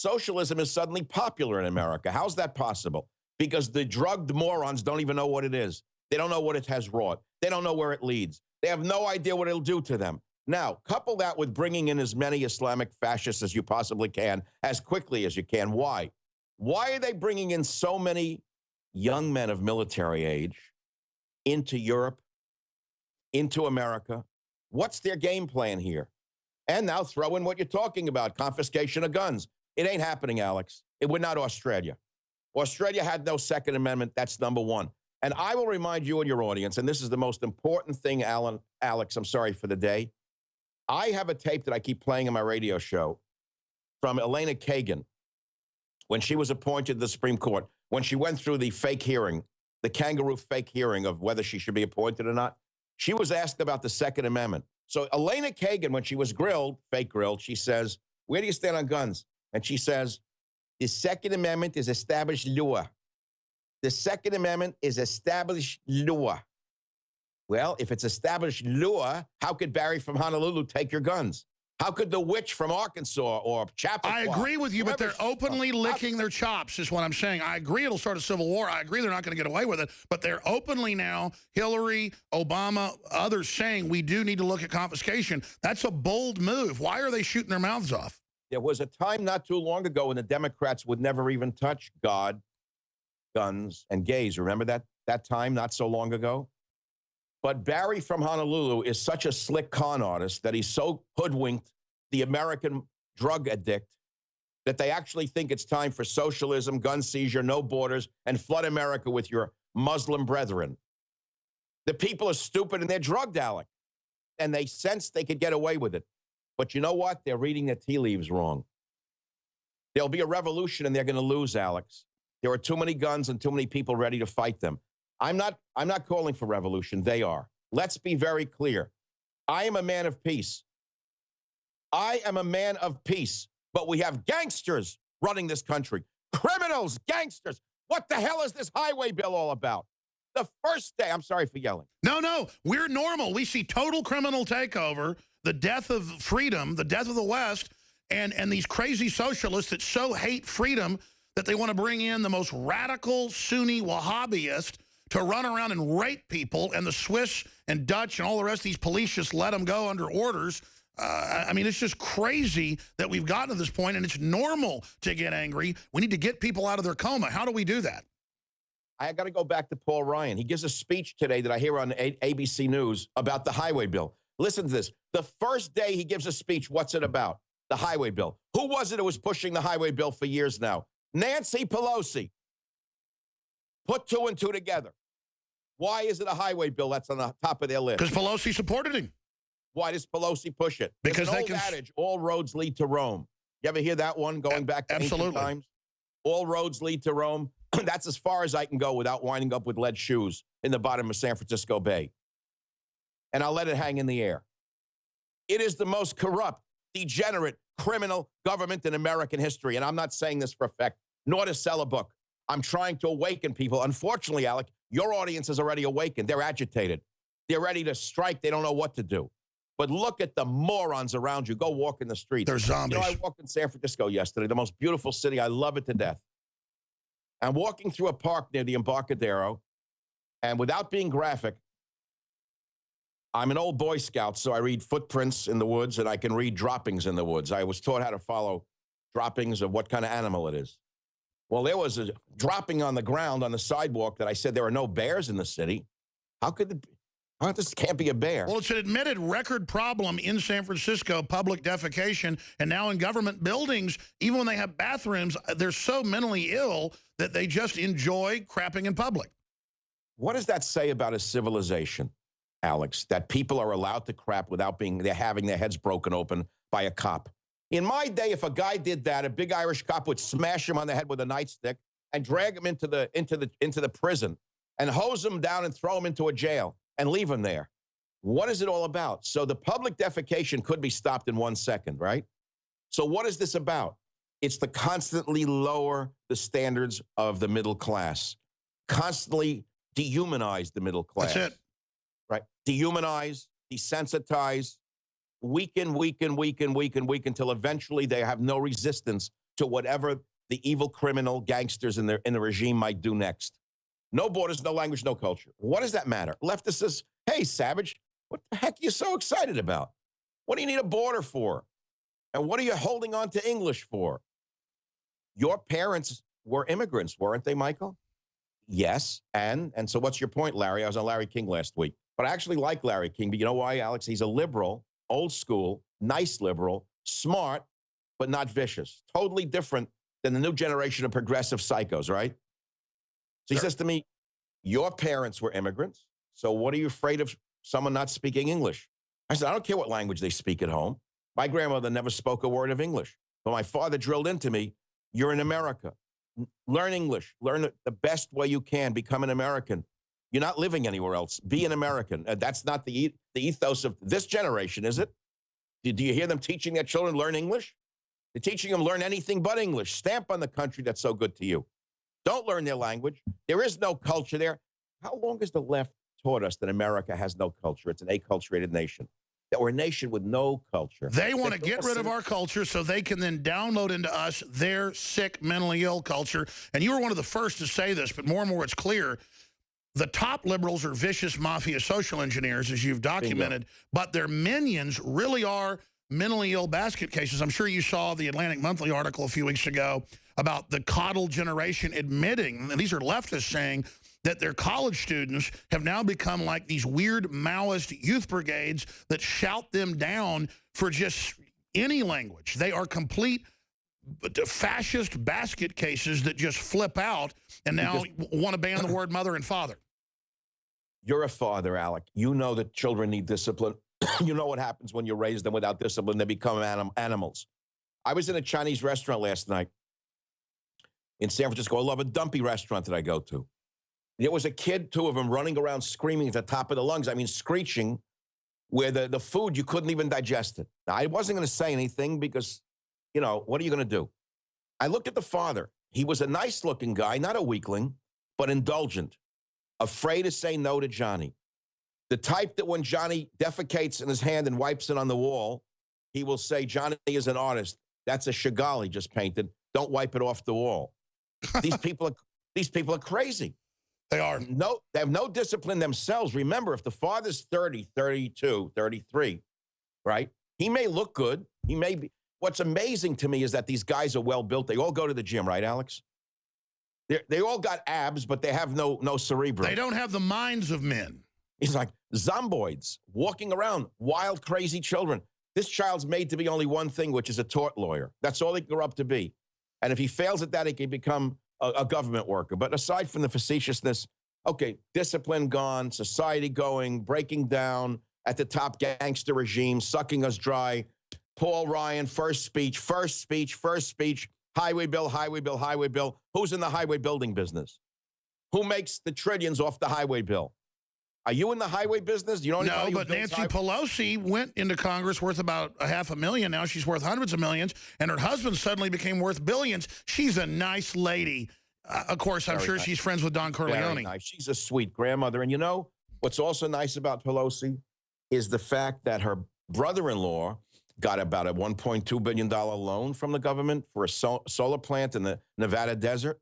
socialism is suddenly popular in America. How's that possible? Because the drugged morons don't even know what it is. They don't know what it has wrought. They don't know where it leads. They have no idea what it'll do to them. Now, couple that with bringing in as many Islamic fascists as you possibly can, as quickly as you can. Why? Why are they bringing in so many young men of military age into Europe, into America? What's their game plan here? And now throw in what you're talking about, confiscation of guns. It ain't happening, Alex. We're not Australia. Australia had no Second Amendment. That's number one. And I will remind you and your audience, and this is the most important thing, Alex, I'm sorry for the day. I have a tape that I keep playing in my radio show from Elena Kagan when she was appointed to the Supreme Court, when she went through the fake hearing, the kangaroo fake hearing of whether she should be appointed or not. She was asked about the Second Amendment. So Elena Kagan, when she was grilled, fake grilled, she says, where do you stand on guns? And she says, the Second Amendment is established law. The Second Amendment is established law. Well, if it's established law, how could Barry from Honolulu take your guns? How could the witch from Arkansas or Chappaqua? I agree with you, but they're openly licking their chops is what I'm saying. I agree it'll start a civil war. I agree they're not going to get away with it, but they're openly now, Hillary, Obama, others saying we do need to look at confiscation. That's a bold move. Why are they shooting their mouths off? There was a time not too long ago when the Democrats would never even touch God, guns, and gays. Remember that time not so long ago? But Barry from Honolulu is such a slick con artist that he's so hoodwinked the American drug addict that they actually think it's time for socialism, gun seizure, no borders, and flood America with your Muslim brethren. The people are stupid and they're drugged, Alec. And they sense they could get away with it. But you know what? They're reading the tea leaves wrong. There'll be a revolution and they're going to lose, Alex. There are too many guns and too many people ready to fight them. I'm not calling for revolution. They are. Let's be very clear. I am a man of peace. I am a man of peace. But we have gangsters running this country. Criminals, gangsters. What the hell is this highway bill all about? The first day, I'm sorry for yelling. No, we're normal. We see total criminal takeover, the death of freedom, the death of the West, and these crazy socialists that so hate freedom that they want to bring in the most radical Sunni Wahhabiist to run around and rape people, and the Swiss and Dutch and all the rest of these police just let them go under orders. I mean, it's just crazy that we've gotten to this point, and it's normal to get angry. We need to get people out of their coma. How do we do that? I got to go back to Paul Ryan. He gives a speech today that I hear on ABC News about the highway bill. Listen to this. The first day he gives a speech, what's it about? The highway bill. Who was it who was pushing the highway bill for years now? Nancy Pelosi. Put two and two together. Why is it a highway bill that's on the top of their list? Because Pelosi supported him. Why does Pelosi push it? Because There's an old adage, all roads lead to Rome. You ever hear that one going back to ancient times? All roads lead to Rome. That's as far as I can go without winding up with lead shoes in the bottom of San Francisco Bay. And I'll let it hang in the air. It is the most corrupt, degenerate, criminal government in American history. And I'm not saying this for effect, nor to sell a book. I'm trying to awaken people. Unfortunately, Alec, your audience is already awakened. They're agitated. They're ready to strike. They don't know what to do. But look at the morons around you. Go walk in the streets. They're zombies. You know, I walked in San Francisco yesterday, the most beautiful city. I love it to death. I'm walking through a park near the Embarcadero, and without being graphic, I'm an old Boy Scout, so I read footprints in the woods, and I can read droppings in the woods. I was taught how to follow droppings of what kind of animal it is. Well, there was a dropping on the ground on the sidewalk that I said there are no bears in the city. How could it be? This can't be a bear. Well, it's an admitted record problem in San Francisco, public defecation, and now in government buildings, even when they have bathrooms, they're so mentally ill that they just enjoy crapping in public. What does that say about a civilization, Alex, that people are allowed to crap without having their heads broken open by a cop? In my day, if a guy did that, a big Irish cop would smash him on the head with a nightstick and drag him into the prison and hose him down and throw him into a jail and leave him there. What is it all about? So the public defecation could be stopped in 1 second, right? So what is this about? It's to constantly lower the standards of the middle class, constantly dehumanize the middle class. That's it. Right? Dehumanize, desensitize, weaken until eventually they have no resistance to whatever the evil criminal gangsters in the regime might do next. No borders, no language, no culture. What does that matter? Leftist says, hey, savage, what the heck are you so excited about? What do you need a border for? And what are you holding on to English for? Your parents were immigrants, weren't they, Michael? Yes. And so what's your point, Larry? I was on Larry King last week. But I actually like Larry King. But you know why, Alex? He's a liberal, old school, nice liberal, smart, but not vicious. Totally different than the new generation of progressive psychos, right? So he says to me, your parents were immigrants, so what are you afraid of someone not speaking English? I said, I don't care what language they speak at home. My grandmother never spoke a word of English. But my father drilled into me, you're in America. Learn English. Learn it the best way you can. Become an American. You're not living anywhere else. Be an American. That's not the ethos of this generation, is it? Do you hear them teaching their children learn English? They're teaching them learn anything but English. Stamp on the country that's so good to you. Don't learn their language. There is no culture there. How long has the left taught us that America has no culture? It's an acculturated nation. That we're a nation with no culture. They want to get rid of our culture so they can then download into us their sick, mentally ill culture. And you were one of the first to say this, but more and more it's clear. The top liberals are vicious mafia social engineers, as you've documented, but their minions really are mentally ill basket cases. I'm sure you saw the Atlantic Monthly article a few weeks ago about the coddled generation admitting, and these are leftists saying, that their college students have now become like these weird Maoist youth brigades that shout them down for just any language. They are complete fascist basket cases that just flip out and now want to ban the word mother and father. You're a father, Alec. You know that children need discipline. You know what happens when you raise them without discipline. They become animals. I was in a Chinese restaurant last night in San Francisco. I love a dumpy restaurant that I go to. There was a kid, two of them, running around screaming at the top of the lungs. I mean, screeching, where the food, you couldn't even digest it. Now, I wasn't going to say anything because, you know, what are you going to do? I looked at the father. He was a nice-looking guy, not a weakling, but indulgent, afraid to say no to Johnny. The type that when Johnny defecates in his hand and wipes it on the wall, he will say, Johnny is an artist. That's a Chagall he just painted. Don't wipe it off the wall. These people are crazy. They are. No, they have no discipline themselves. Remember, if the father's 30, 32, 33, right, he may look good. He may be. What's amazing to me is that these guys are well built. They all go to the gym, right, Alex? They all got abs, but they have no cerebrum. They don't have the minds of men. He's like zomboids walking around, wild, crazy children. This child's made to be only one thing, which is a tort lawyer. That's all he can grow up to be. And if he fails at that, he can become a government worker. But aside from the facetiousness, okay, discipline gone, society going, breaking down, at the top gangster regime, sucking us dry. Paul Ryan, first speech, highway bill, highway bill, highway bill. Who's in the highway building business? Who makes the trillions off the highway bill? Are you in the highway business? You don't know. No, but Nancy Pelosi went into Congress worth about $500,000. Now she's worth hundreds of millions, and her husband suddenly became worth billions. She's a nice lady. Of course, I'm sure she's friends with Don Corleone. Very nice. She's a sweet grandmother. And you know what's also nice about Pelosi is the fact that her brother-in-law got about a $1.2 billion loan from the government for a solar plant in the Nevada desert.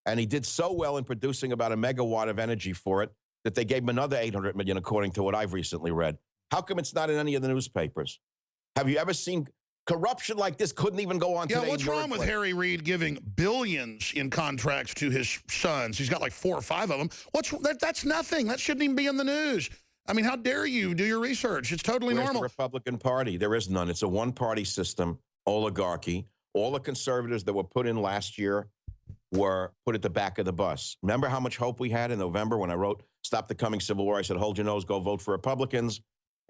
And he did so well in producing about 1 megawatt of energy for it that they gave him another $800 million, according to what I've recently read. How come it's not in any of the newspapers? Have you ever seen corruption like this? Couldn't even go on today. Yeah, what's wrong with Harry Reid giving billions in contracts to his sons? He's got like 4 or 5 of them. That's nothing. That shouldn't even be in the news. I mean, how dare you do your research? It's totally normal. The Republican Party? There is none. It's a one-party system, oligarchy. All the conservatives that were put in last year were put at the back of the bus. Remember how much hope we had in November when I wrote Stop the Coming Civil War? I said, hold your nose, go vote for Republicans,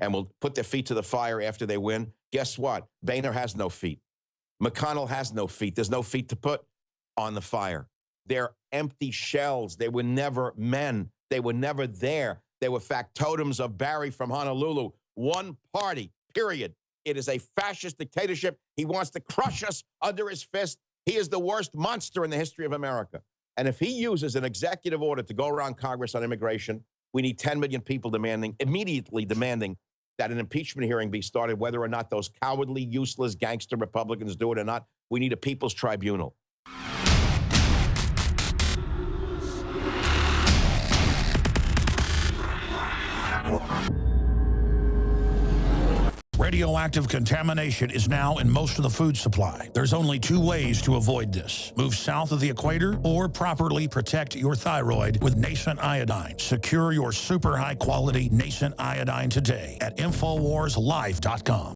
and we'll put their feet to the fire after they win. Guess what? Boehner has no feet. McConnell has no feet. There's no feet to put on the fire. They're empty shells. They were never men. They were never there. They were factotums of Barry from Honolulu. One party, period. It is a fascist dictatorship. He wants to crush us under his fist. He is the worst monster in the history of America. And if he uses an executive order to go around Congress on immigration, we need 10 million people immediately demanding that an impeachment hearing be started, whether or not those cowardly, useless gangster Republicans do it or not. We need a people's tribunal. Radioactive contamination is now in most of the food supply. There's only 2 ways to avoid this. Move south of the equator or properly protect your thyroid with nascent iodine. Secure your super high quality nascent iodine today at InfoWarsLife.com.